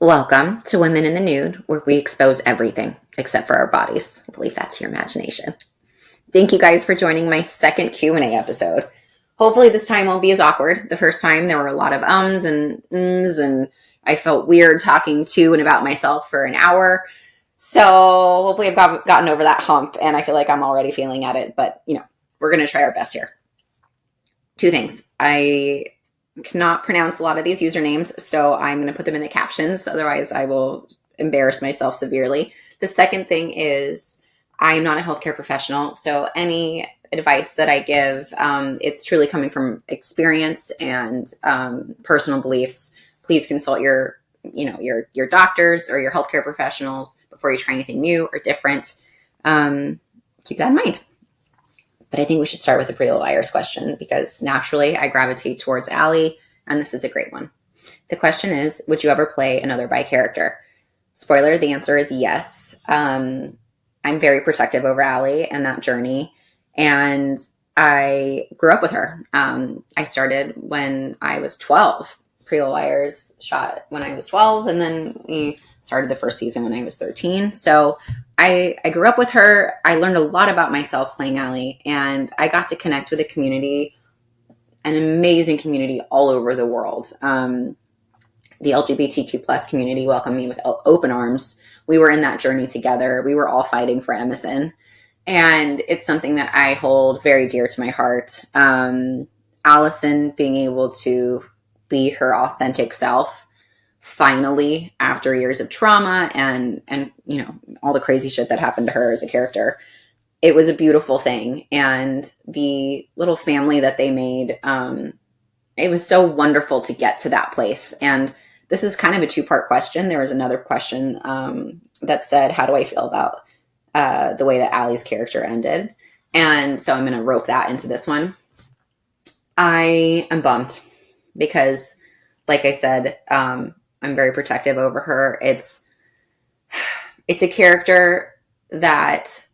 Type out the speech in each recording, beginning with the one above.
Welcome to Women in the Nude, where we expose everything except for our bodies. I believe that's your imagination. Thank you guys for joining my second Q&A episode. Hopefully this time won't be as awkward. The first time there were a lot of ums and ms, and I felt weird talking to and about myself for an hour. So hopefully I've gotten over that hump, and I feel like I'm already feeling at it. But, we're going to try our best here. Two things. I cannot pronounce a lot of these usernames, so I'm going to put them in the captions. Otherwise, I will embarrass myself severely. The second thing is I'm not a healthcare professional, so any advice that I give, it's truly coming from experience and personal beliefs. Please consult your doctors or your healthcare professionals before you try anything new or different. Keep that in mind. But I think we should start with the Pretty Little Liars question, because naturally I gravitate towards Allie, and this is a great one. The question is, would you ever play another bi character? Spoiler, the answer is yes. I'm very protective over Allie and that journey, and I grew up with her. I started when I was 12. Pretty Little Liars shot when I was 12, and then we started the first season when I was 13. So I grew up with her. I learned a lot about myself playing Allie, and I got to connect with a community, an amazing community all over the world. The LGBTQ plus community welcomed me with open arms. We were in that journey together. We were all fighting for Emerson, and it's something that I hold very dear to my heart. Allison being able to be her authentic self, finally, after years of trauma and all the crazy shit that happened to her as a character, it was a beautiful thing. And the little family that they made, it was so wonderful to get to that place. And this is kind of a two-part question. There was another question that said, how do I feel about the way that Allie's character ended? And so I'm going to rope that into this one. I am bummed because, like I said, I'm very protective over her. It's a character that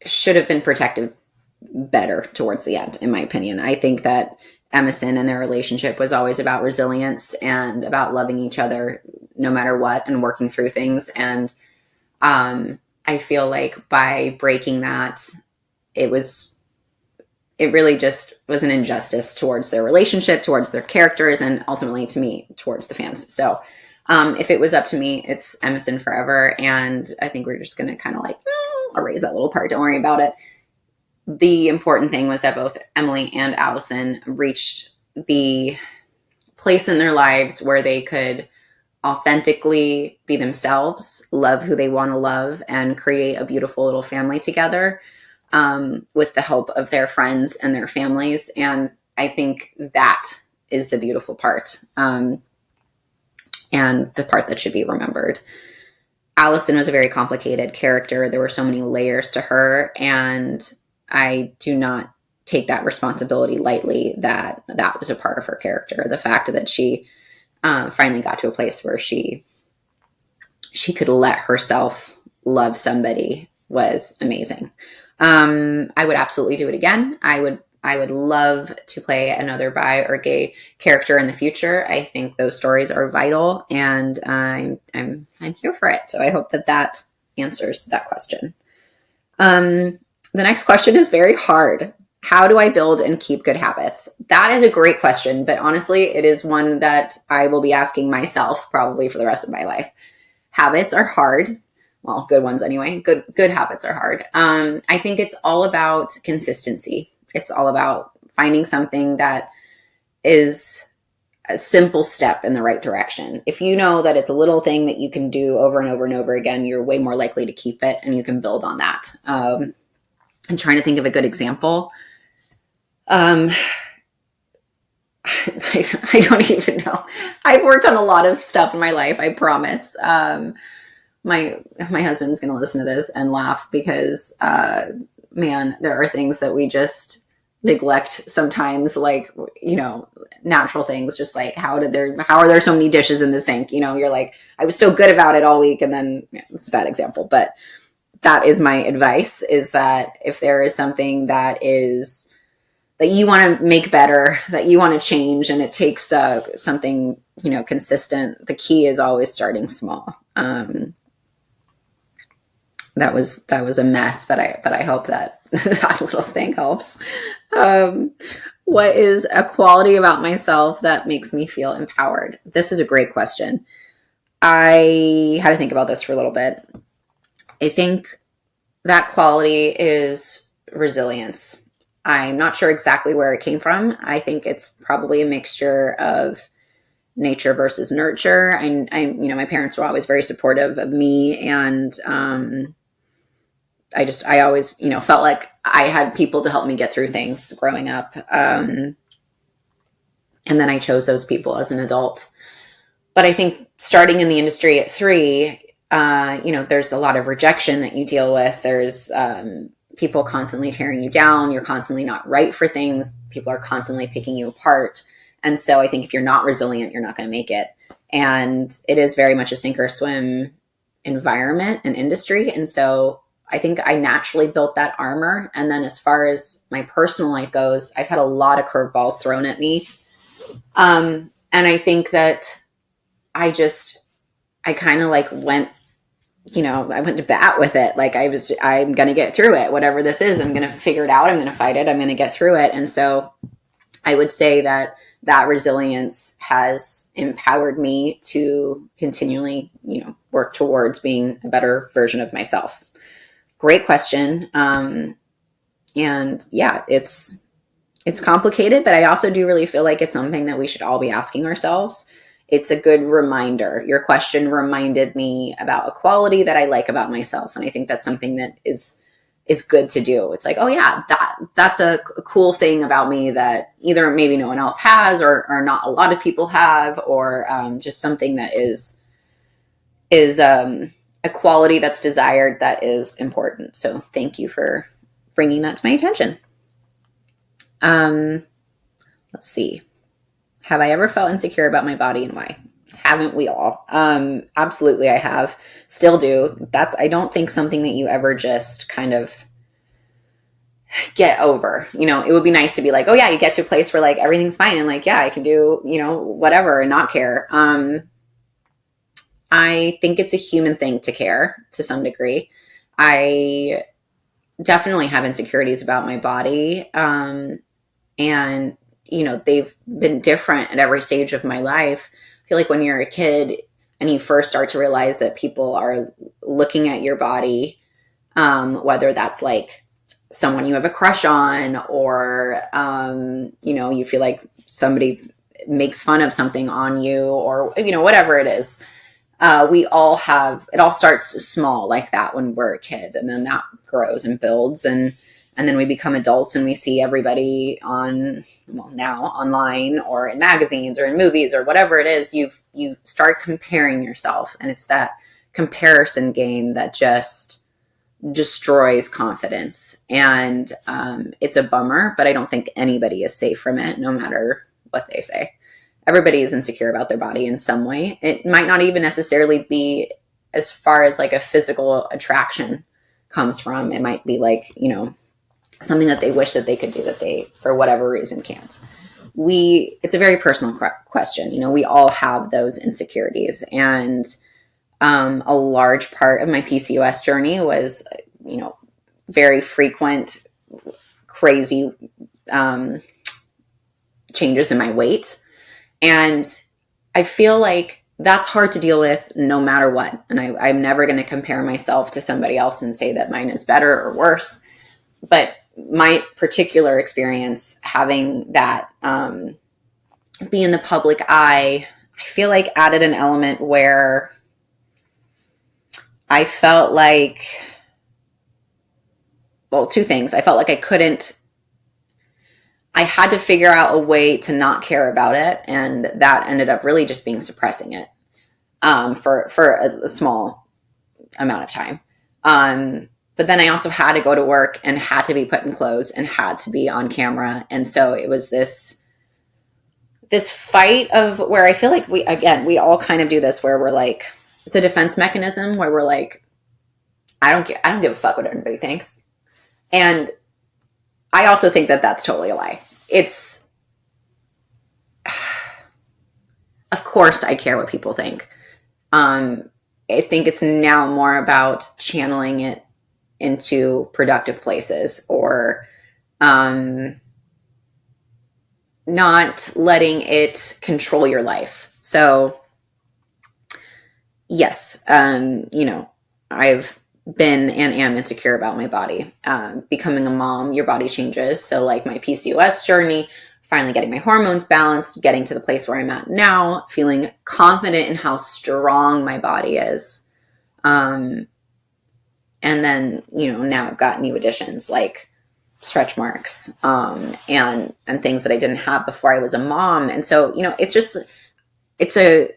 should have been protected better towards the end, in my opinion. I think that Emerson and their relationship was always about resilience and about loving each other no matter what and working through things. And I feel like by breaking that, it really just was an injustice towards their relationship, towards their characters, and ultimately to me, towards the fans. So if it was up to me, it's Emerson forever. And I think we're just going to kind of erase that little part. Don't worry about it. The important thing was that both Emily and Allison reached the place in their lives where they could authentically be themselves, love who they want to love, and create a beautiful little family together. With the help of their friends and their families. And I think that is the beautiful part, and the part that should be remembered. Allison was a very complicated character. There were so many layers to her, and I do not take that responsibility lightly, that was a part of her character. The fact that she finally got to a place where she could let herself love somebody was amazing. I would absolutely do it again. I would love to play another bi or gay character in the future. I think those stories are vital, and I'm here for it. So I hope that answers that question. The next question is very hard. How do I build and keep good habits? That is a great question, but honestly, it is one that I will be asking myself probably for the rest of my life. Habits are hard. Well, good ones anyway. Good habits are hard. I think it's all about consistency. It's all about finding something that is a simple step in the right direction. If you know that it's a little thing that you can do over and over and over again, you're way more likely to keep it, and you can build on that. I'm trying to think of a good example. I don't even know. I've worked on a lot of stuff in my life, I promise. My husband's going to listen to this and laugh because, man, there are things that we just neglect sometimes, natural things, just like how are there so many dishes in the sink? You're like, I was so good about it all week. And then it's a bad example, but that is my advice, is that if there is something that is that you want to make better, that you want to change, and it takes something, consistent. The key is always starting small. That was a mess, but I hope that that little thing helps. What is a quality about myself that makes me feel empowered? This is a great question. I had to think about this for a little bit. I think that quality is resilience. I'm not sure exactly where it came from. I think it's probably a mixture of nature versus nurture. My parents were always very supportive of me, and I always, felt like I had people to help me get through things growing up. And then I chose those people as an adult. But I think starting in the industry at 3, there's a lot of rejection that you deal with. There's people constantly tearing you down. You're constantly not right for things. People are constantly picking you apart. And so I think if you're not resilient, you're not going to make it. And it is very much a sink or swim environment and industry. And so I think I naturally built that armor. And then as far as my personal life goes, I've had a lot of curveballs thrown at me. And I think that I kind of like went, I went to bat with it. Like I'm going to get through it. Whatever this is, I'm going to figure it out. I'm going to fight it. I'm going to get through it. And so I would say that resilience has empowered me to continually, work towards being a better version of myself. Great question. And yeah, it's complicated, but I also do really feel like it's something that we should all be asking ourselves. It's a good reminder. Your question reminded me about a quality that I like about myself. And I think that's something that is good to do. It's like, oh yeah, that's a cool thing about me that either maybe no one else has or not a lot of people have, or just something that is a quality that's desired, that is important. So thank you for bringing that to my attention. Let's see. Have I ever felt insecure about my body, and why? Haven't we all? Absolutely, I have. Still do. I don't think something that you ever just kind of get over. It would be nice to be like, oh yeah, you get to a place where like everything's fine and like, yeah, I can do, whatever and not care. I think it's a human thing to care to some degree. I definitely have insecurities about my body. And they've been different at every stage of my life. I feel like when you're a kid and you first start to realize that people are looking at your body, whether that's like someone you have a crush on, or, you feel like somebody makes fun of something on you, or, whatever it is. We all have, it all starts small like that when we're a kid, and then that grows and builds, and then we become adults and we see everybody now online or in magazines or in movies or whatever it is. You start comparing yourself, and it's that comparison game that just destroys confidence. And it's a bummer, but I don't think anybody is safe from it, no matter what they say. Everybody is insecure about their body in some way. It might not even necessarily be as far as like a physical attraction comes from. It might be like, something that they wish that they could do that they, for whatever reason, can't. It's a very personal question. We all have those insecurities. And a large part of my PCOS journey was, very frequent, crazy changes in my weight. And I feel like that's hard to deal with no matter what. And I'm never going to compare myself to somebody else and say that mine is better or worse. But my particular experience having that be in the public eye, I feel like added an element where I felt like, well, two things. I felt like I had to figure out a way to not care about it. And that ended up really just being suppressing it for a small amount of time. But then I also had to go to work and had to be put in clothes and had to be on camera. And so it was this fight of where I feel like we all kind of do this, where we're like, it's a defense mechanism where we're like, I don't give a fuck what everybody thinks. And I also think that that's totally a lie. it's, of course I care what people think. I think it's now more about channeling it into productive places, or not letting it control your life. So yes, I've been and am insecure about my body. Becoming a mom, your body changes. So like my PCOS journey, finally getting my hormones balanced, getting to the place where I'm at now, feeling confident in how strong my body is. And then, now I've got new additions like stretch marks, and things that I didn't have before I was a mom. And so, it's an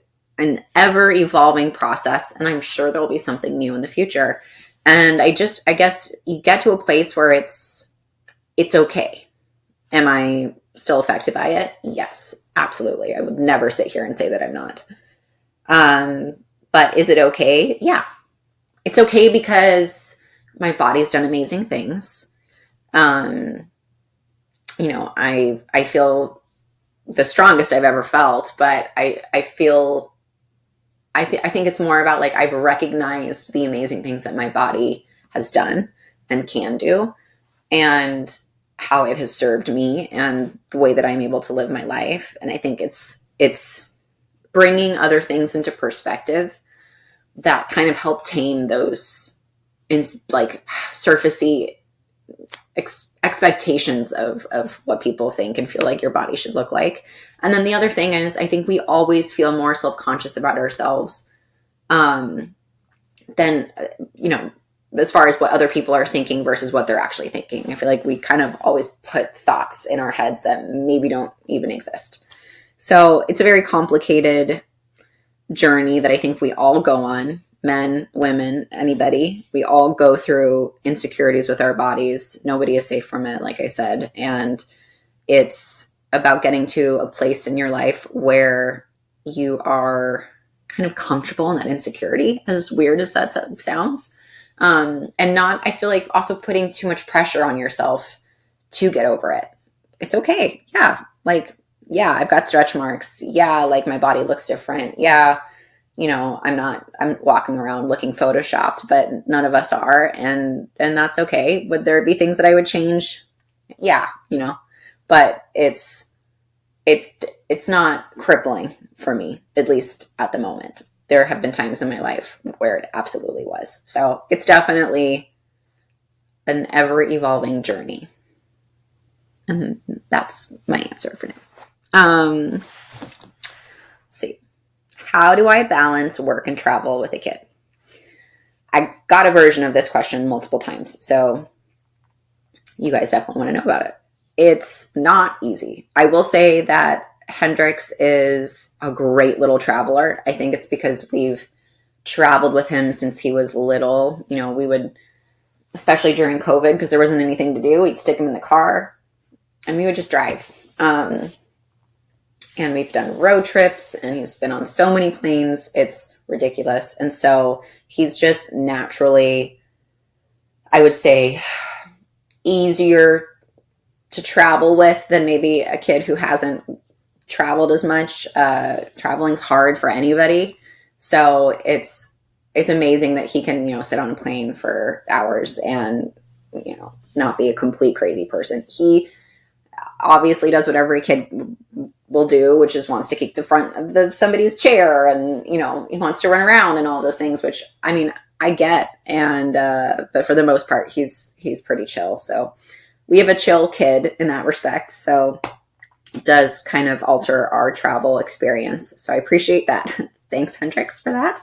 ever evolving process, and I'm sure there'll be something new in the future. And I guess you get to a place where it's okay. Am I still affected by it? Yes, absolutely. I would never sit here and say that I'm not. But is it okay? Yeah, it's okay because my body's done amazing things. I feel the strongest I've ever felt, but I think it's more about like I've recognized the amazing things that my body has done and can do, and how it has served me and the way that I'm able to live my life. And I think it's bringing other things into perspective that kind of help tame those like surfacey expectations of what people think and feel like your body should look like. And then the other thing is, I think we always feel more self-conscious about ourselves than, as far as what other people are thinking versus what they're actually thinking. I feel like we kind of always put thoughts in our heads that maybe don't even exist. So it's a very complicated journey that I think we all go on. Men, women, anybody, we all go through insecurities with our bodies. Nobody is safe from it, like I said. And it's about getting to a place in your life where you are kind of comfortable in that insecurity, as weird as that sounds. And not, I feel like, also putting too much pressure on yourself to get over it. It's okay. Yeah. I've got stretch marks. Yeah. Like my body looks different. Yeah. I'm walking around looking photoshopped, but none of us are. And that's okay. Would there be things that I would change? Yeah. But it's not crippling for me, at least at the moment. There have been times in my life where it absolutely was. So it's definitely an ever evolving journey. And that's my answer for now. Let's see. How do I balance work and travel with a kid? I got a version of this question multiple times, so you guys definitely want to know about it. It's not easy. I will say that Hendrix is a great little traveler. I think it's because we've traveled with him since he was little. We would, especially during COVID, because there wasn't anything to do, we'd stick him in the car and we would just drive. And we've done road trips, and he's been on so many planes. It's ridiculous. And so he's just naturally, I would say, easier to travel with than maybe a kid who hasn't traveled as much. Traveling's hard for anybody. So it's amazing that he can, sit on a plane for hours and, not be a complete crazy person. He obviously does what every kid will do, which is wants to kick the front of somebody's chair, and he wants to run around and all those things, which I get. And but for the most part, he's pretty chill. So we have a chill kid in that respect. So it does kind of alter our travel experience. So I appreciate that. Thanks, Hendrix, for that.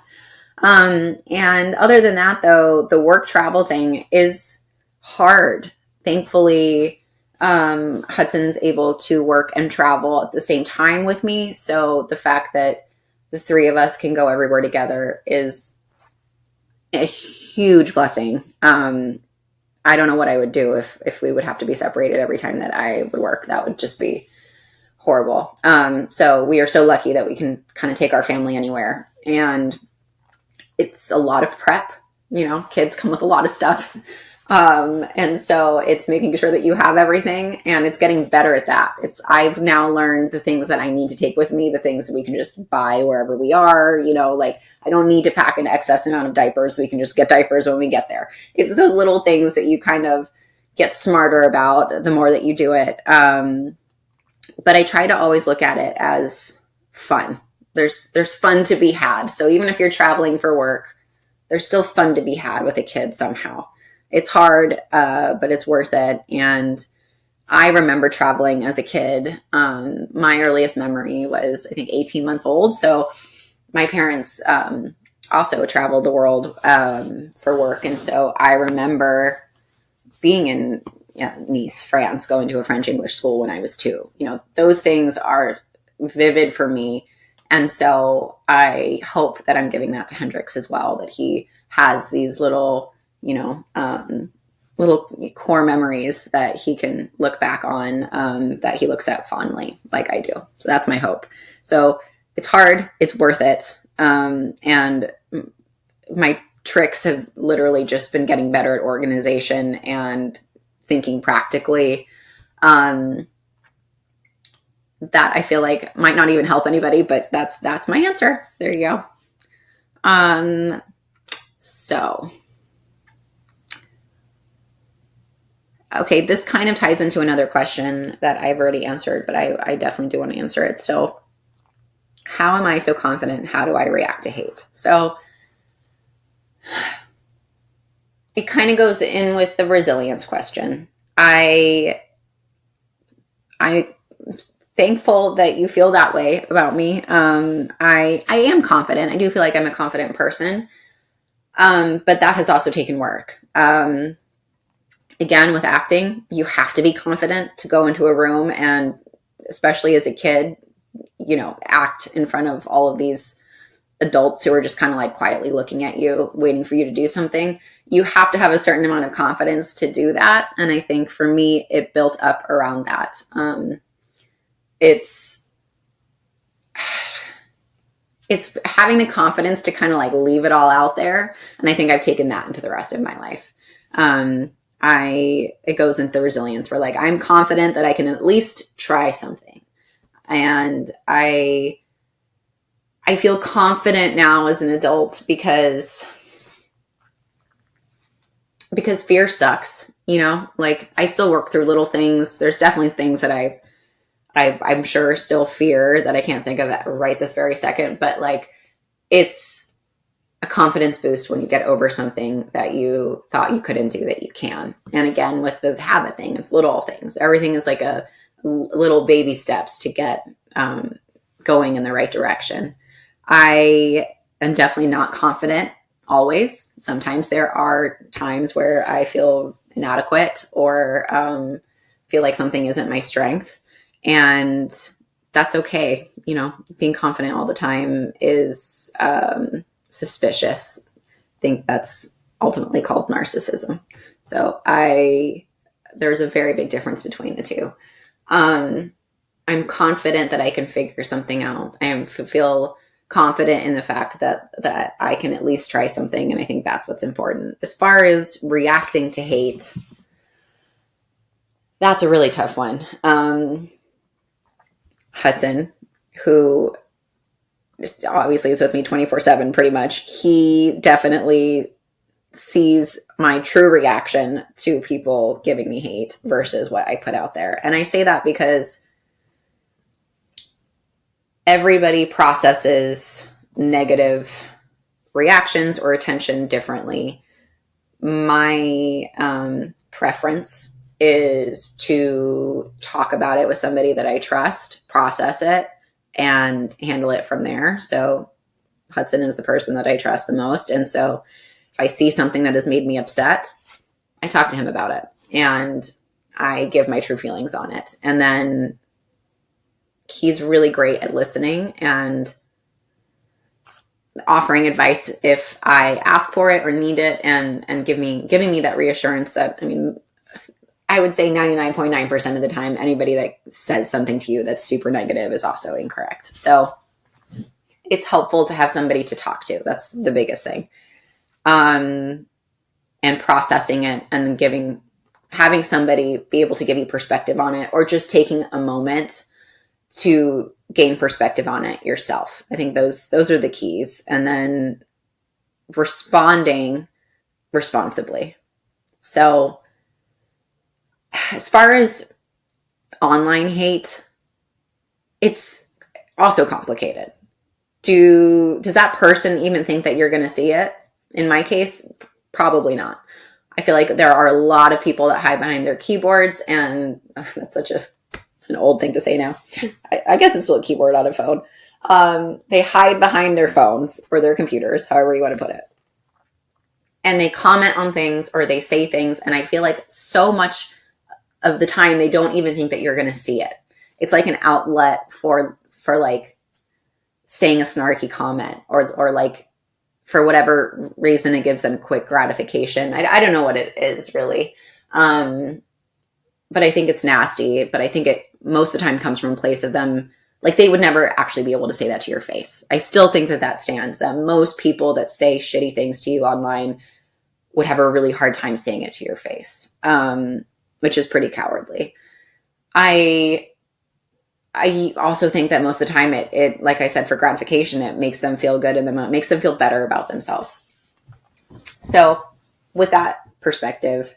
And other than that, though, the work travel thing is hard. Thankfully, Hudson's able to work and travel at the same time with me. So the fact that the three of us can go everywhere together is a huge blessing. I don't know what I would do if we would have to be separated every time that I would work. That would just be horrible. So we are so lucky that we can kind of take our family anywhere. And it's a lot of prep. Kids come with a lot of stuff. And so it's making sure that you have everything, and it's getting better at that. I've now learned the things that I need to take with me, the things that we can just buy wherever we are, like I don't need to pack an excess amount of diapers. We can just get diapers when we get there. It's those little things that you kind of get smarter about the more that you do it. But I try to always look at it as fun. There's fun to be had. So even if you're traveling for work, there's still fun to be had with a kid somehow. It's hard, but it's worth it. And I remember traveling as a kid. My earliest memory was, I think, 18 months old. So my parents also traveled the world for work. And so I remember being in Nice, France, going to a French English school when I was 2. Those things are vivid for me. And so I hope that I'm giving that to Hendrix as well, that he has these little, little core memories that he can look back on, that he looks at fondly, like I do. So that's my hope. So it's hard. It's worth it. And my tricks have literally just been getting better at organization and thinking practically. That I feel like might not even help anybody, but that's my answer. There you go. So, okay, this kind of ties into another question that I've already answered, but I definitely do want to answer it still. How am I so confident? How do I react to hate? So it kind of goes in with the resilience question. I'm thankful that you feel that way about me. I am confident. I do feel like I'm a confident person. But that has also taken work. Again, with acting, you have to be confident to go into a room, and especially as a kid, act in front of all of these adults who are just kind of like quietly looking at you, waiting for you to do something. You have to have a certain amount of confidence to do that. And I think for me, it built up around that. It's having the confidence to kind of like leave it all out there. And I think I've taken that into the rest of my life. It goes into the resilience where like, I'm confident that I can at least try something. And I feel confident now as an adult because fear sucks, like I still work through little things. There's definitely things that I'm sure still fear that I can't think of right this very second, but like it's a confidence boost when you get over something that you thought you couldn't do that you can. And again, with the habit thing, it's little things. Everything is like a little baby steps to get going in the right direction. I am definitely not confident always. Sometimes there are times where I feel inadequate or feel like something isn't my strength. And that's okay. Being confident all the time is suspicious. I think that's ultimately called narcissism. So there's a very big difference between the two. I'm confident that I can figure something out. I feel confident in the fact that I can at least try something. And I think that's what's important. As far as reacting to hate, that's a really tough one. Hudson, who just obviously is with me 24/7 pretty much, he definitely sees my true reaction to people giving me hate versus what I put out there. And I say that because everybody processes negative reactions or attention differently. My preference is to talk about it with somebody that I trust, process it, and handle it from there. So Hudson is the person that I trust the most. And so if I see something that has made me upset, I talk to him about it and I give my true feelings on it. And then he's really great at listening and offering advice if I ask for it or need it, and giving me that reassurance that, I would say 99.9% of the time, anybody that says something to you that's super negative is also incorrect. So it's helpful to have somebody to talk to. That's the biggest thing. and processing it, and then having somebody be able to give you perspective on it, or just taking a moment to gain perspective on it yourself. I think those are the keys. And then responding responsibly. So as far as online hate, it's also complicated. Does that person even think that you're going to see it? In my case, probably not. I feel like there are a lot of people that hide behind their keyboards, and that's such an old thing to say now. I guess it's still a keyboard on a phone. They hide behind their phones or their computers, however you want to put it. And they comment on things or they say things, and I feel like so much of the time they don't even think that you're going to see it. It's like an outlet for like saying a snarky comment, or like for whatever reason it gives them quick gratification. I don't know what it is really. But I think it's nasty, but I think it most of the time comes from a place of them, like they would never actually be able to say that to your face. I still think that stands, that most people that say shitty things to you online would have a really hard time saying it to your face, which is pretty cowardly. I also think that most of the time it, like I said, for gratification, it makes them feel good in the moment, makes them feel better about themselves. So with that perspective,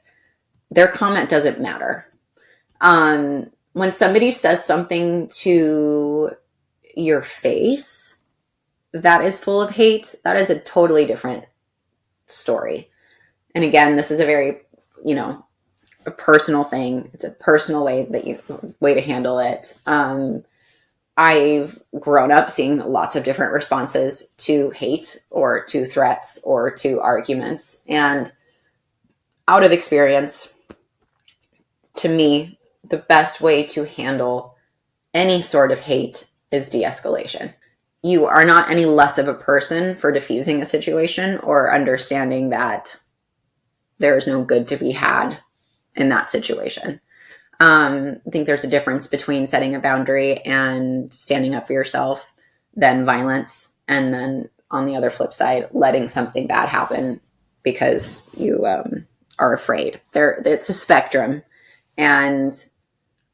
their comment doesn't matter. When somebody says something to your face that is full of hate, that is a totally different story. And again, this is a very, a personal thing. It's a personal way to handle it. I've grown up seeing lots of different responses to hate or to threats or to arguments. And out of experience, to me, the best way to handle any sort of hate is de-escalation. You are not any less of a person for diffusing a situation or understanding that there is no good to be had in that situation. I think there's a difference between setting a boundary and standing up for yourself than violence. And then on the other flip side, letting something bad happen because you are afraid. It's a spectrum. And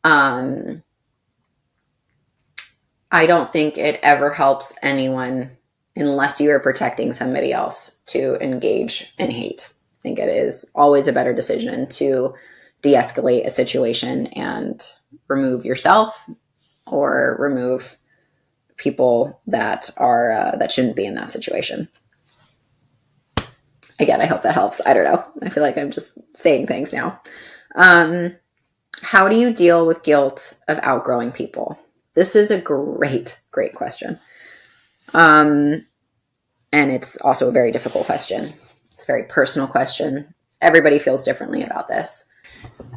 I don't think it ever helps anyone unless you are protecting somebody else to engage in hate. I think it is always a better decision to de-escalate a situation and remove yourself or remove people that are that shouldn't be in that situation. Again, I hope that helps. I don't know. I feel like I'm just saying things now. How do you deal with guilt of outgrowing people? This is a great question. And it's also a very difficult question. It's a very personal question. Everybody feels differently about this.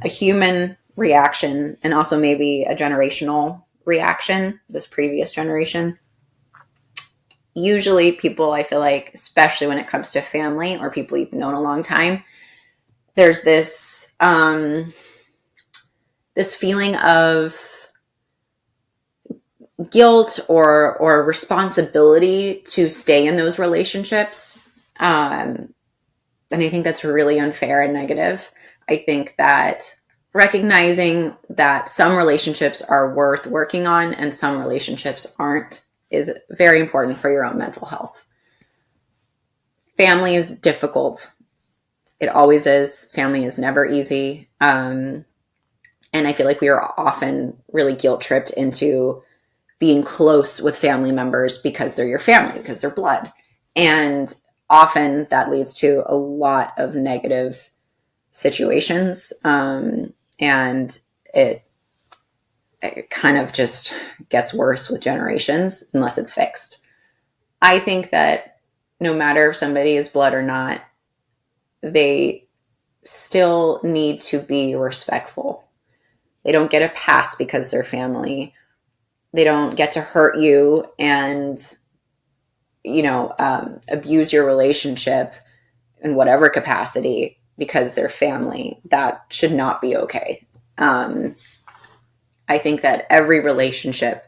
A human reaction, and also maybe a generational reaction, this previous generation. Usually people, I feel like, especially when it comes to family or people you've known a long time, there's this this feeling of guilt or responsibility to stay in those relationships. And I think that's really unfair and negative. I think that recognizing that some relationships are worth working on and some relationships aren't is very important for your own mental health. Family is difficult. It always is. Family is never easy. And I feel like we are often really guilt tripped into being close with family members because they're your family, because they're blood. And often that leads to a lot of negative situations. And it kind of just gets worse with generations unless it's fixed. I think that no matter if somebody is blood or not, they still need to be respectful. They don't get a pass because they're family. They don't get to hurt you and, abuse your relationship in whatever capacity because they're family. That should not be okay. I think that every relationship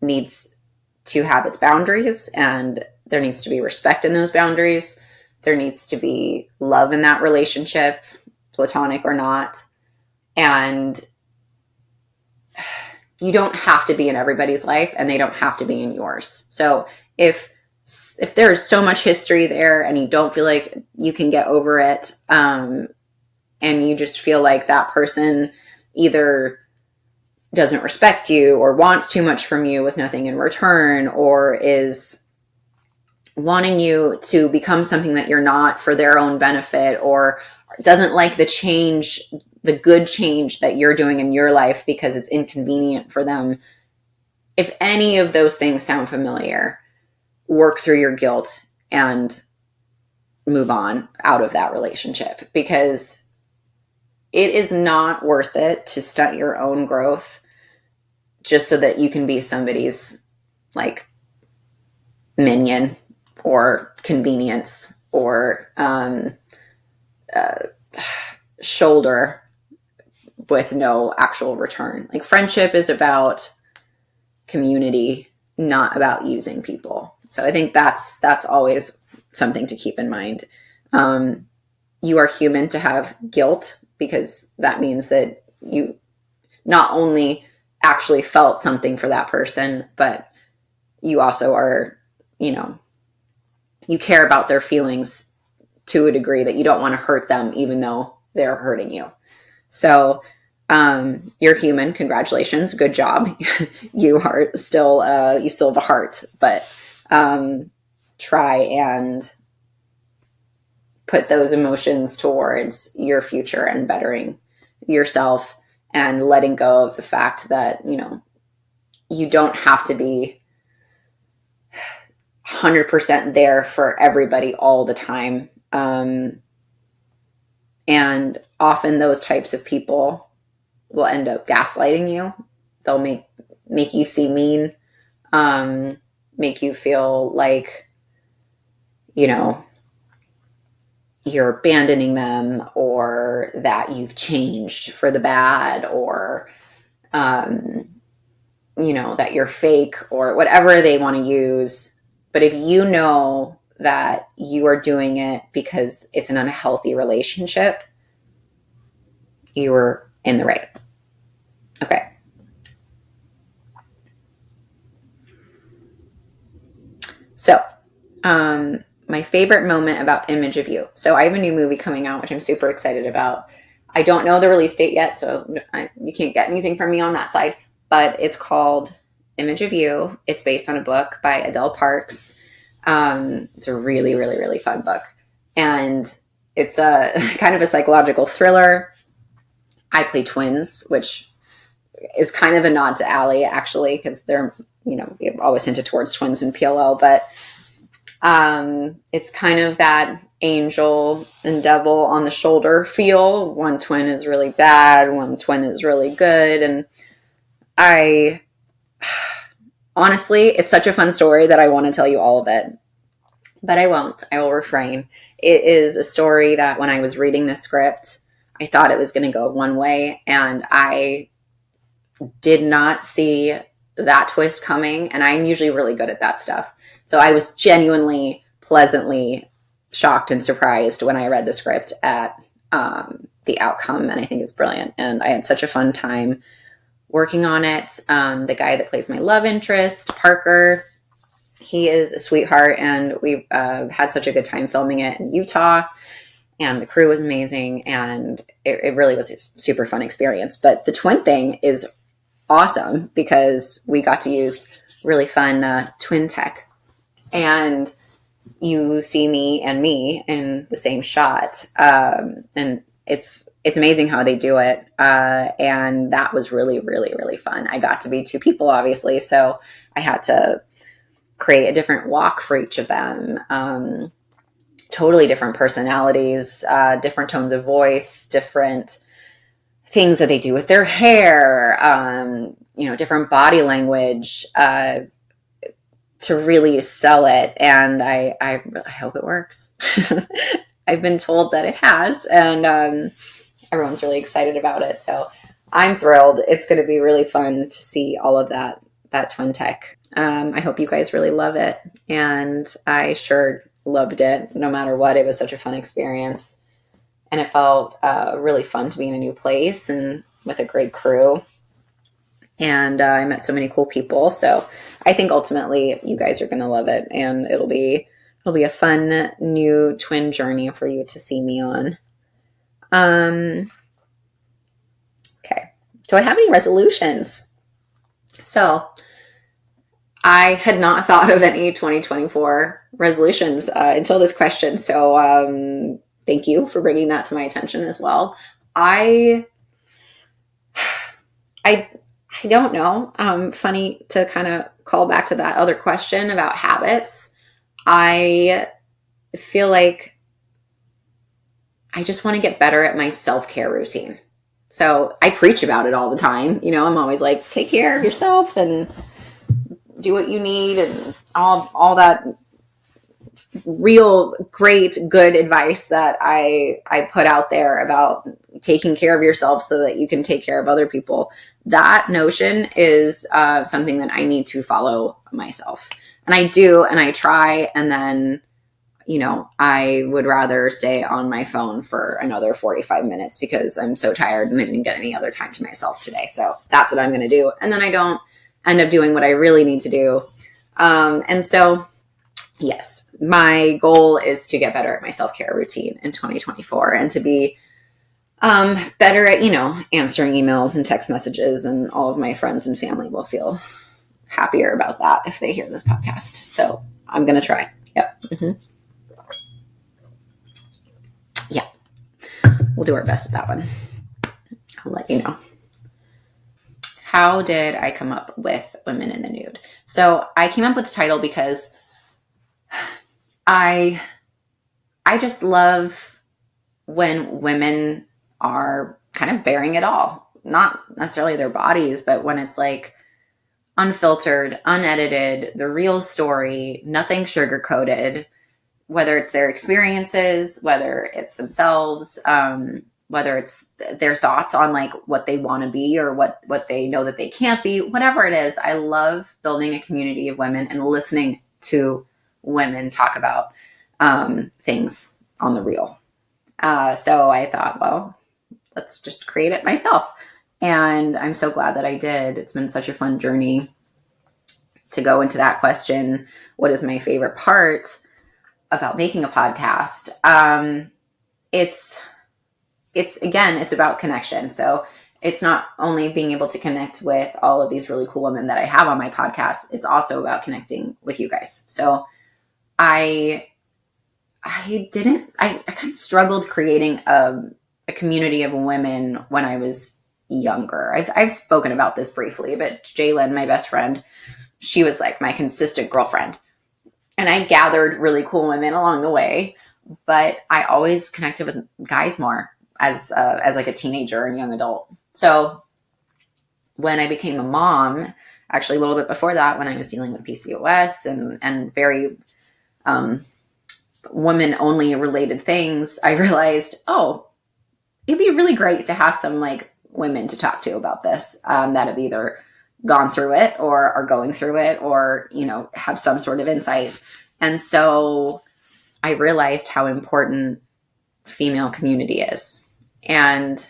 needs to have its boundaries, and there needs to be respect in those boundaries. There needs to be love in that relationship, platonic or not. And you don't have to be in everybody's life, and they don't have to be in yours. So if there's so much history there and you don't feel like you can get over it, and you just feel like that person either doesn't respect you or wants too much from you with nothing in return, or is wanting you to become something that you're not for their own benefit, or doesn't like the change, the good change that you're doing in your life because it's inconvenient for them. If any of those things sound familiar, work through your guilt and move on out of that relationship, because it is not worth it to stunt your own growth just so that you can be somebody's like minion or convenience or shoulder with no actual return. Like, friendship is about community, not about using people. So I think that's always something to keep in mind. You are human to have guilt, because that means that you not only actually felt something for that person, but you also are, you care about their feelings to a degree that you don't want to hurt them, even though they're hurting you. So you're human. Congratulations. Good job. You are still, you still have a heart, but try and put those emotions towards your future and bettering yourself, and letting go of the fact that, you don't have to be 100% there for everybody all the time. And often those types of people will end up gaslighting you. They'll make you seem mean, make you feel like, you're abandoning them, or that you've changed for the bad, or, that you're fake, or whatever they want to use. But if you know that you are doing it because it's an unhealthy relationship, you are in the right. Okay. So, my favorite moment about Image of You. So I have a new movie coming out, which I'm super excited about. I don't know the release date yet, so you can't get anything from me on that side, but it's called Image of You. It's based on a book by Adele Parks. It's a really, really, really fun book. And it's a kind of a psychological thriller. I play twins, which is kind of a nod to Allie, actually, because they're, we've always hinted towards twins in PLL, but it's kind of that angel and devil on the shoulder feel. One twin is really bad, one twin is really good. And honestly, it's such a fun story that I want to tell you all of it, but I won't. I will refrain. It is a story that when I was reading the script, I thought it was going to go one way, and I did not see that twist coming. And I'm usually really good at that stuff. So I was genuinely, pleasantly shocked and surprised when I read the script at the outcome. And I think it's brilliant. And I had such a fun time working on it. The guy that plays my love interest, Parker, he is a sweetheart. And we had such a good time filming it in Utah. And the crew was amazing. And it really was a super fun experience. But the twin thing is awesome, because we got to use really fun twin tech. And you see me in the same shot. And it's amazing how they do it. And that was really, really, really fun. I got to be two people, obviously. So I had to create a different walk for each of them. Totally different personalities, different tones of voice, different things that they do with their hair, different body language, to really sell it. And I hope it works. I've been told that it has, and everyone's really excited about it. So I'm thrilled. It's going to be really fun to see all of that twin tech. I hope you guys really love it. And I sure loved it no matter what. It was such a fun experience. And it felt really fun to be in a new place and with a great crew. And I met so many cool people. So I think ultimately you guys are going to love it. And it'll be a fun new twin journey for you to see me on. Okay. Do I have any resolutions? So I had not thought of any 2024 resolutions until this question. So thank you for bringing that to my attention as well. I don't know. Funny to kind of call back to that other question about habits. I feel like I just want to get better at my self-care routine. So I preach about it all the time. You know, I'm always like, take care of yourself and do what you need and all that real great, good advice that I put out there about taking care of yourself so that you can take care of other people. That notion is something that I need to follow myself. And I do, and I try, and then, you know, I would rather stay on my phone for another 45 minutes because I'm so tired and I didn't get any other time to myself today. So that's what I'm going to do. And then I don't end up doing what I really need to do. And so, yes, my goal is to get better at my self-care routine in 2024 and to be better at, you know, answering emails and text messages, and all of my friends and family will feel happier about that if they hear this podcast. So I'm going to try. Yep. Mm-hmm. Yeah. We'll do our best at that one. I'll let you know. How did I come up with Women in the Nude? So I came up with the title because I just love when women are kind of bearing it all, not necessarily their bodies, but when it's like unfiltered, unedited, the real story, nothing sugar-coated, whether it's their experiences, whether it's themselves, whether it's their thoughts on like what they want to be or what they know that they can't be, whatever it is. I love building a community of women and listening to women talk about things on the real. So I thought, well, let's just create it myself. And I'm so glad that I did. It's been such a fun journey to go into that question. What is my favorite part about making a podcast? It's about connection. So it's not only being able to connect with all of these really cool women that I have on my podcast, it's also about connecting with you guys. So I kind of struggled creating a community of women when I was younger. I've spoken about this briefly, but Jalen, my best friend, she was like my consistent girlfriend. And I gathered really cool women along the way, but I always connected with guys more as like a teenager and young adult. So when I became a mom, actually a little bit before that, when I was dealing with PCOS and very women-only related things, I realized, oh, it'd be really great to have some like women to talk to about this that have either gone through it or are going through it or, you know, have some sort of insight. And so I realized how important female community is. And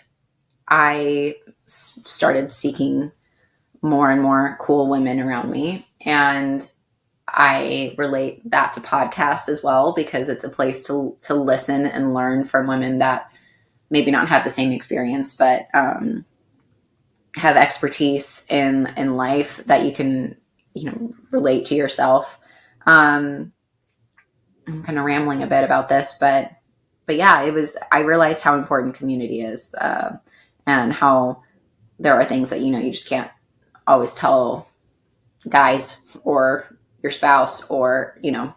I started seeking more and more cool women around me. And I relate that to podcasts as well, because it's a place to listen and learn from women that maybe not have the same experience, but have expertise in life that you can, you know, relate to yourself. I'm kind of rambling a bit about this, but yeah, I realized how important community is, and how there are things that, you know, you just can't always tell guys or your spouse or, you know,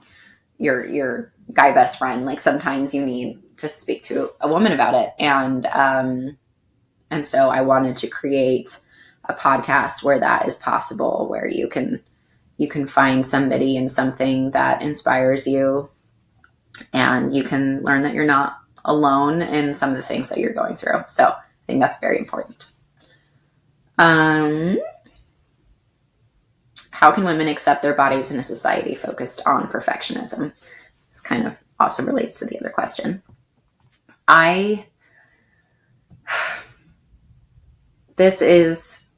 your guy best friend. Like sometimes you need to speak to a woman about it. And so I wanted to create a podcast where that is possible, where you can find somebody and something that inspires you, and you can learn that you're not alone in some of the things that you're going through. So I think that's very important. How can women accept their bodies in a society focused on perfectionism? This kind of also relates to the other question. This is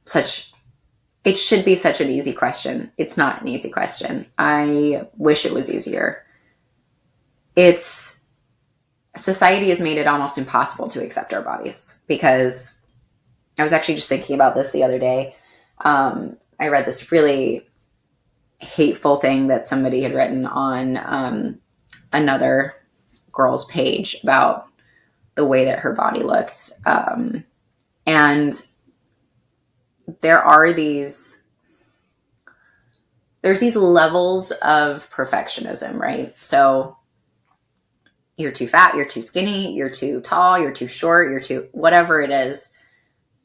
it should be such an easy question. It's not an easy question. I wish it was easier. Society has made it almost impossible to accept our bodies, because I was actually just thinking about this the other day. I read this really hateful thing that somebody had written on another girl's page about the way that her body looked. And there's these levels of perfectionism, right? So you're too fat, you're too skinny, you're too tall, you're too short, you're too whatever it is.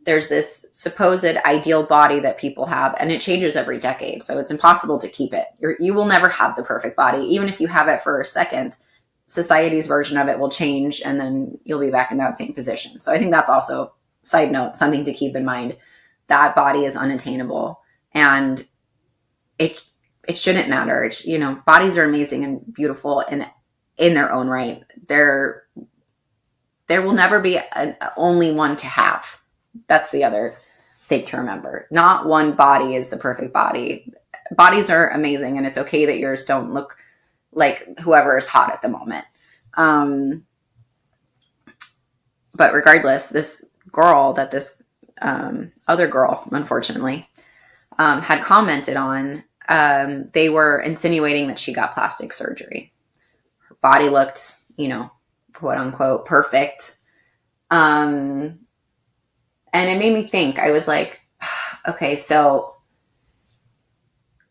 There's this supposed ideal body that people have, and it changes every decade. So it's impossible to keep it. You will never have the perfect body. Even if you have it for a second, society's version of it will change, and then you'll be back in that same position. So I think that's also, side note, something to keep in mind. That body is unattainable, and it shouldn't matter. Bodies are amazing and beautiful and in their own right. There will never be only one to have. That's the other thing to remember. Not one body is the perfect body. Bodies are amazing, and it's okay that yours don't look like whoever is hot at the moment. But regardless, this girl that this other girl, unfortunately, had commented on, they were insinuating that she got plastic surgery. Her body looked, quote unquote, perfect. And it made me think. I was like, okay, so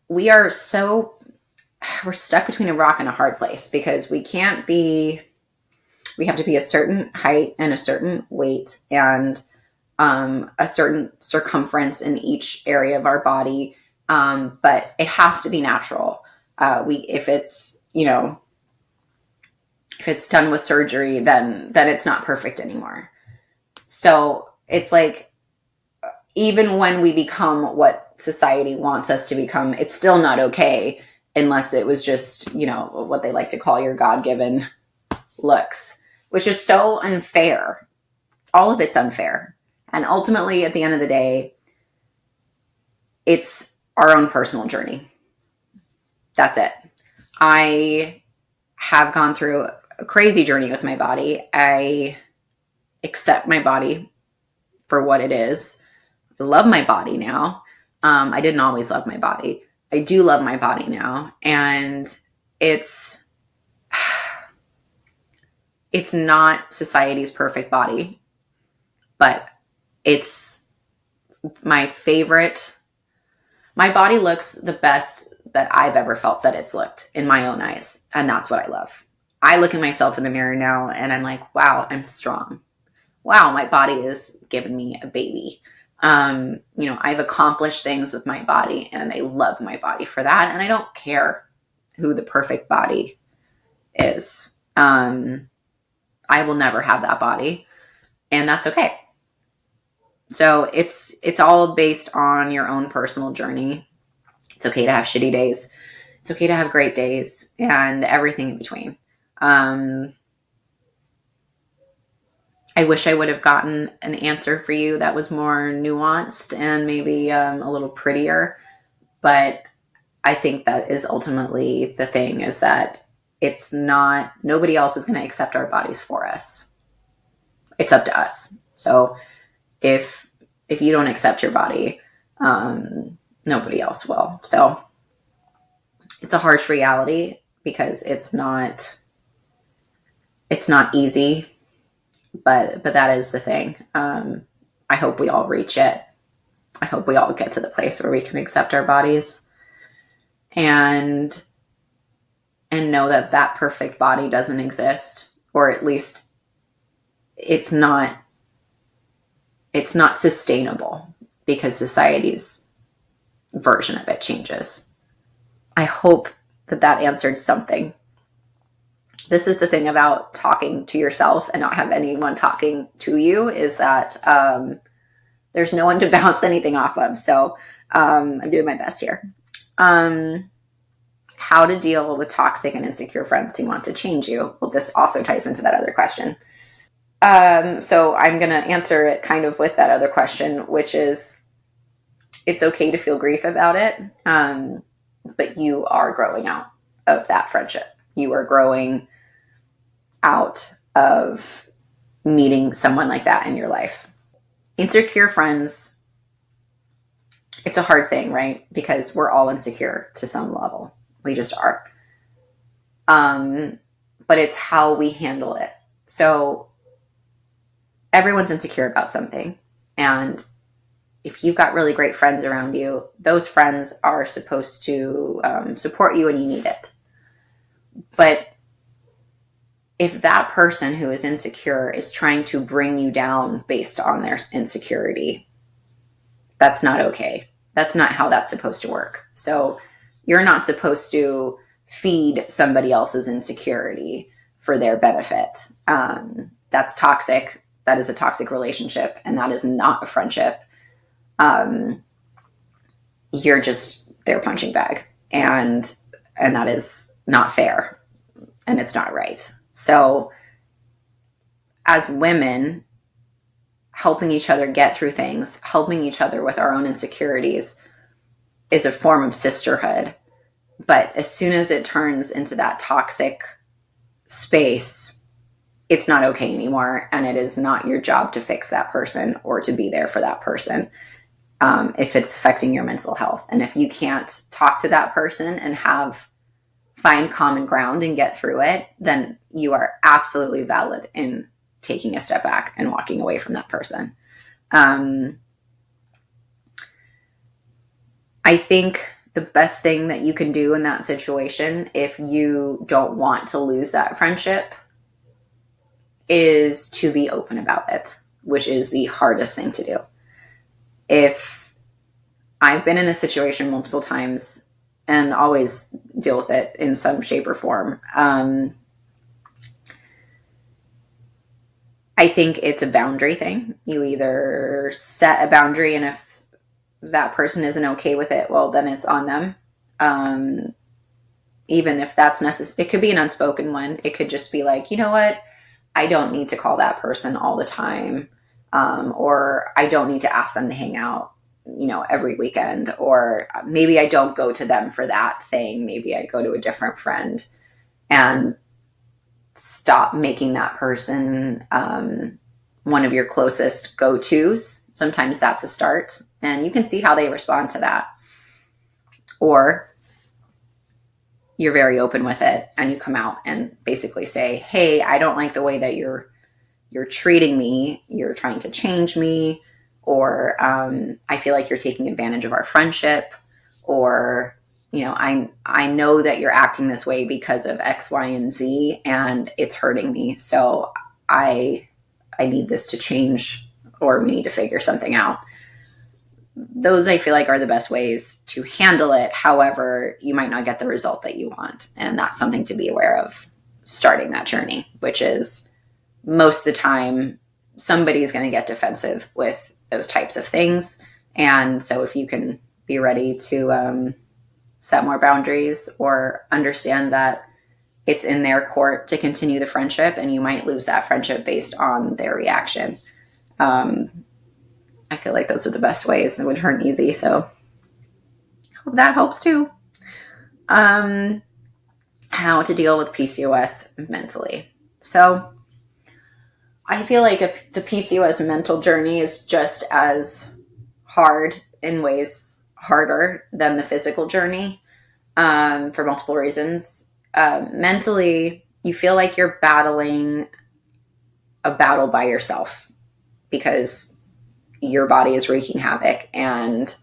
we're stuck between a rock and a hard place, because we have to be a certain height and a certain weight and a certain circumference in each area of our body. But it has to be natural. If it's done with surgery, then it's not perfect anymore. So it's like, even when we become what society wants us to become, it's still not okay unless it was just, what they like to call your God-given looks, which is so unfair. All of it's unfair. And ultimately, at the end of the day, it's our own personal journey. That's it. I have gone through a crazy journey with my body. I accept my body for what it is. I love my body now. I didn't always love my body. I do love my body now. And it's not society's perfect body, but it's my favorite. My body looks the best that I've ever felt that it's looked in my own eyes. And that's what I love. I look at myself in the mirror now and I'm like, wow, I'm strong. Wow, my body is giving me a baby. I've accomplished things with my body, and I love my body for that. And I don't care who the perfect body is. I will never have that body, and that's okay. So it's all based on your own personal journey. It's okay to have shitty days. It's okay to have great days, and everything in between. I wish I would have gotten an answer for you that was more nuanced and maybe a little prettier. But I think that is ultimately the thing, is that nobody else is going to accept our bodies for us. It's up to us. So if you don't accept your body, nobody else will. So it's a harsh reality, because it's not easy. But that is the thing. I hope we all reach it. I hope we all get to the place where we can accept our bodies and know that perfect body doesn't exist, or at least it's not sustainable, because society's version of it changes. I hope that answered something. This is the thing about talking to yourself and not have anyone talking to you, is that there's no one to bounce anything off of. So I'm doing my best here. How how to deal with toxic and insecure friends who want to change you. Well, this also ties into that other question. So I'm going to answer it kind of with that other question, which is, it's okay to feel grief about it, but you are growing out of that friendship. You are growing out of meeting someone like that in your life. Insecure friends, it's a hard thing, right? Because we're all insecure to some level. We just are. But it's how we handle it. So everyone's insecure about something. And if you've got really great friends around you, those friends are supposed to support you when you need it. But if that person who is insecure is trying to bring you down based on their insecurity, that's not okay. That's not how that's supposed to work. So you're not supposed to feed somebody else's insecurity for their benefit. That's toxic. That is a toxic relationship, and that is not a friendship. You're just their punching bag, and that is not fair, and it's not right. So as women, helping each other get through things, helping each other with our own insecurities is a form of sisterhood. But as soon as it turns into that toxic space, it's not okay anymore. And it is not your job to fix that person or to be there for that person if it's affecting your mental health. And if you can't talk to that person and find common ground and get through it, then you are absolutely valid in taking a step back and walking away from that person. I think the best thing that you can do in that situation, if you don't want to lose that friendship, is to be open about it, which is the hardest thing to do. If I've been in this situation multiple times and always deal with it in some shape or form, I think it's a boundary thing. You either set a boundary, and if that person isn't okay with it, well, then it's on them. Even if that's necessary, it could be an unspoken one. It could just be like, you know what? I don't need to call that person all the time. Or I don't need to ask them to hang out, every weekend. Or maybe I don't go to them for that thing. Maybe I go to a different friend, and stop making that person one of your closest go-tos. Sometimes that's a start, and you can see how they respond to that. Or you're very open with it, and you come out and basically say, hey, I don't like the way that you're treating me. You're trying to change me, or I feel like you're taking advantage of our friendship, or I know that you're acting this way because of X, Y, and Z, and it's hurting me. So I need this to change, or we need to figure something out. Those, I feel like, are the best ways to handle it. However, you might not get the result that you want. And that's something to be aware of starting that journey, which is most of the time somebody's going to get defensive with those types of things. And so if you can be ready to set more boundaries, or understand that it's in their court to continue the friendship, and you might lose that friendship based on their reaction. I feel like those are the best ways. It would hurt easy. So that helps too. How to deal with PCOS mentally. So I feel like the PCOS mental journey is just as hard, in ways harder than the physical journey, for multiple reasons. Mentally, you feel like you're battling a battle by yourself, because your body is wreaking havoc, and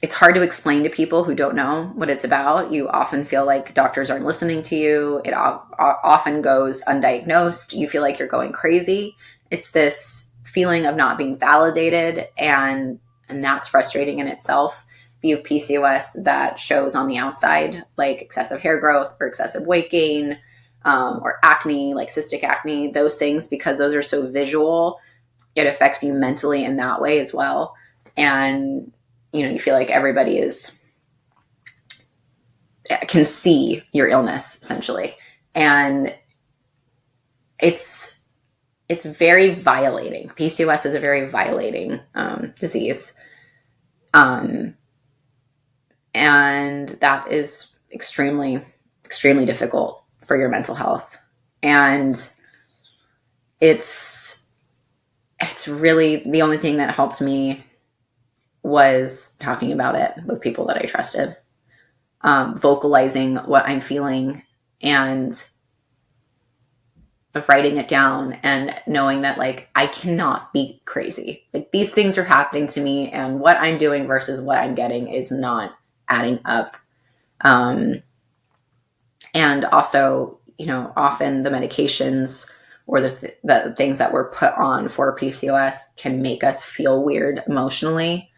it's hard to explain to people who don't know what it's about. You often feel like doctors aren't listening to you. It often goes undiagnosed. You feel like you're going crazy. It's this feeling of not being validated, and that's frustrating in itself. If you have PCOS that shows on the outside, like excessive hair growth or excessive weight gain, or acne, like cystic acne, those things, because those are so visual, it affects you mentally in that way as well. And, you feel like everybody is can see your illness essentially. And it's very violating. PCOS is a very violating disease. And that is extremely, extremely difficult for your mental health. And it's really the only thing that helped me was talking about it with people that I trusted, vocalizing what I'm feeling and of writing it down and knowing that like I cannot be crazy. Like these things are happening to me and what I'm doing versus what I'm getting is not adding up. And also, you know, often the medications or the things that we're put on for PCOS can make us feel weird emotionally.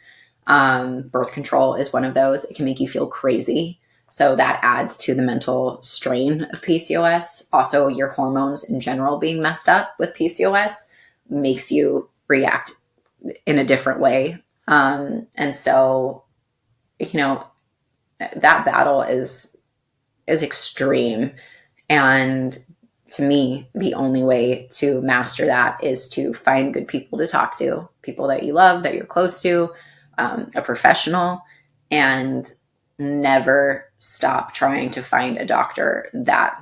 Birth control is one of those. It can make you feel crazy. So that adds to the mental strain of PCOS. Also, your hormones in general being messed up with PCOS makes you react in a different way. And so, you know, that battle is extreme. And to me, the only way to master that is to find good people to talk to, people that you love, that you're close to, a professional, and never stop trying to find a doctor that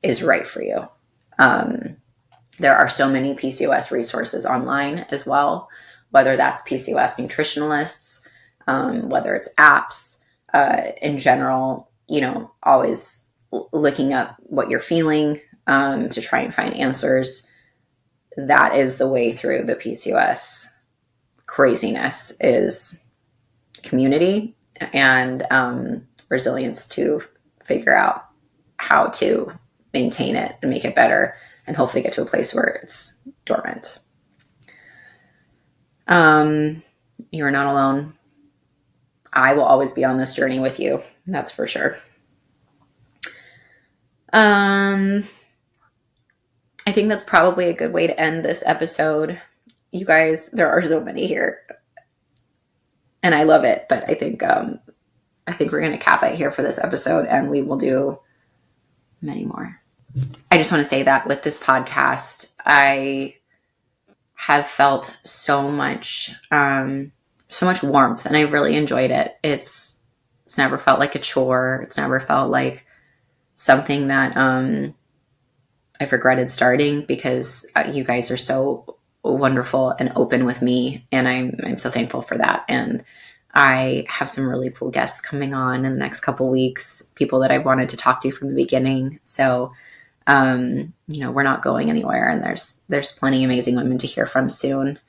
is right for you. There are so many PCOS resources online as well, whether that's PCOS nutritionalists, whether it's apps, in general, you know, always looking up what you're feeling, to try and find answers. That is the way through the PCOS craziness, is community and resilience to figure out how to maintain it and make it better and hopefully get to a place where it's dormant. You are not alone. I will always be on this journey with you. That's for sure. I think that's probably a good way to end this episode. You guys, there are so many here and I love it, but I think we're going to cap it here for this episode and we will do many more. I just want to say that with this podcast, I have felt so much warmth and I really enjoyed it. It's never felt like a chore. It's never felt like something that I've regretted starting, because you guys are so wonderful and open with me, and I'm so thankful for that. And I have some really cool guests coming on in the next couple weeks, people that I've wanted to talk to from the beginning. So you know, we're not going anywhere, and there's plenty of amazing women to hear from soon.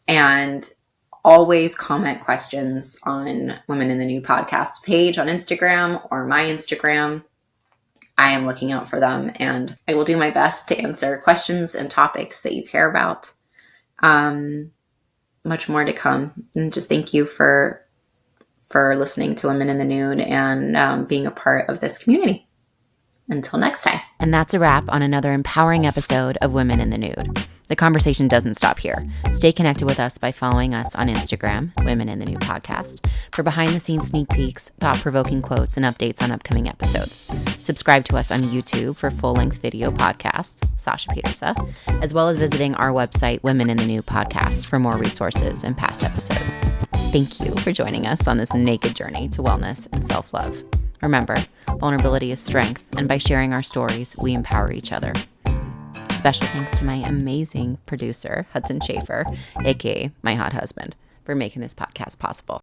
And always comment questions on Women in the Nude podcast page on Instagram or my Instagram. I am looking out for them, and I will do my best to answer questions and topics that you care about. Much more to come. And just thank you for listening to Women in the Nude and being a part of this community. Until next time. And that's a wrap on another empowering episode of Women in the Nude. The conversation doesn't stop here. Stay connected with us by following us on Instagram, Women in the Nude Podcast, for behind-the-scenes sneak peeks, thought-provoking quotes, and updates on upcoming episodes. Subscribe to us on YouTube for full-length video podcasts, Sasha Pieterse, as well as visiting our website, Women in the Nude Podcast, for more resources and past episodes. Thank you for joining us on this naked journey to wellness and self-love. Remember, vulnerability is strength, and by sharing our stories, we empower each other. Special thanks to my amazing producer, Hudson Sheaffer, aka my hot husband, for making this podcast possible.